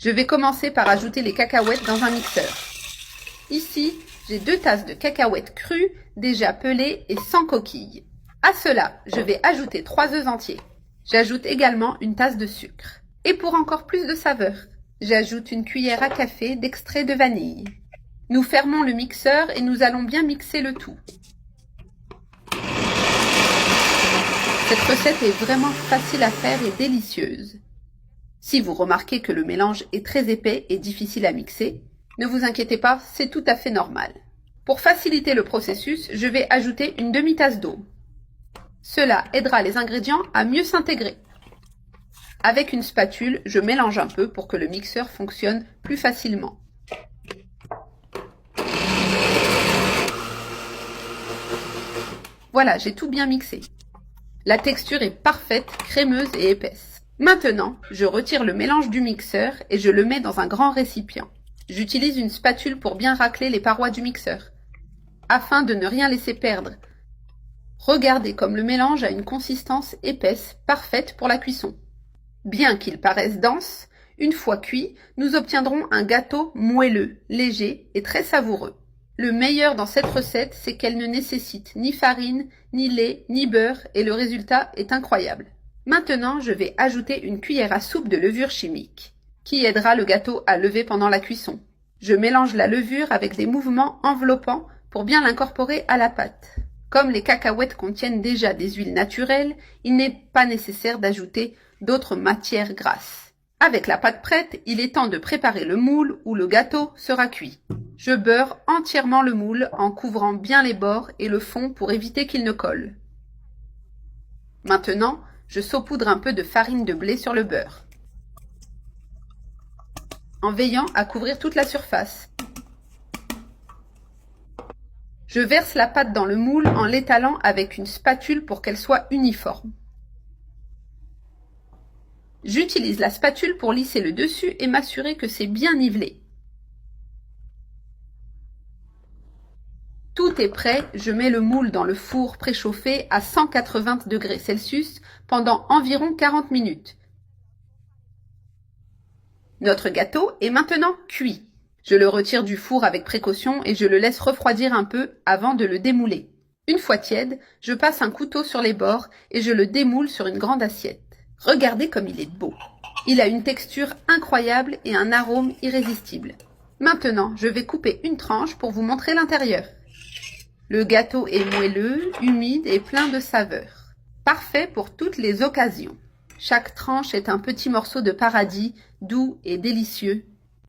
Je vais commencer par ajouter les cacahuètes dans un mixeur. Ici, j'ai 2 tasses de cacahuètes crues, déjà pelées et sans coquille. À cela, je vais ajouter 3 œufs entiers. J'ajoute également une tasse de sucre. Et pour encore plus de saveur, j'ajoute une cuillère à café d'extrait de vanille. Nous fermons le mixeur et nous allons bien mixer le tout. Cette recette est vraiment facile à faire et délicieuse. Si vous remarquez que le mélange est très épais et difficile à mixer, ne vous inquiétez pas, c'est tout à fait normal. Pour faciliter le processus, je vais ajouter une demi-tasse d'eau. Cela aidera les ingrédients à mieux s'intégrer. Avec une spatule, je mélange un peu pour que le mixeur fonctionne plus facilement. Voilà, j'ai tout bien mixé. La texture est parfaite, crémeuse et épaisse. Maintenant, je retire le mélange du mixeur et je le mets dans un grand récipient. J'utilise une spatule pour bien racler les parois du mixeur, afin de ne rien laisser perdre. Regardez comme le mélange a une consistance épaisse, parfaite pour la cuisson. Bien qu'il paraisse dense, une fois cuit, nous obtiendrons un gâteau moelleux, léger et très savoureux. Le meilleur dans cette recette, c'est qu'elle ne nécessite ni farine, ni lait, ni beurre et le résultat est incroyable. Maintenant, je vais ajouter une cuillère à soupe de levure chimique, qui aidera le gâteau à lever pendant la cuisson. Je mélange la levure avec des mouvements enveloppants pour bien l'incorporer à la pâte. Comme les cacahuètes contiennent déjà des huiles naturelles, il n'est pas nécessaire d'ajouter d'autres matières grasses. Avec la pâte prête, il est temps de préparer le moule où le gâteau sera cuit. Je beurre entièrement le moule en couvrant bien les bords et le fond pour éviter qu'il ne colle. Maintenant, je saupoudre un peu de farine de blé sur le beurre, en veillant à couvrir toute la surface. Je verse la pâte dans le moule en l'étalant avec une spatule pour qu'elle soit uniforme. J'utilise la spatule pour lisser le dessus et m'assurer que c'est bien nivelé. Tout est prêt, je mets le moule dans le four préchauffé à 180 degrés Celsius pendant environ 40 minutes. Notre gâteau est maintenant cuit. Je le retire du four avec précaution et je le laisse refroidir un peu avant de le démouler. Une fois tiède, je passe un couteau sur les bords et je le démoule sur une grande assiette. Regardez comme il est beau. Il a une texture incroyable et un arôme irrésistible. Maintenant, je vais couper une tranche pour vous montrer l'intérieur. Le gâteau est moelleux, humide et plein de saveurs. Parfait pour toutes les occasions. Chaque tranche est un petit morceau de paradis, doux et délicieux,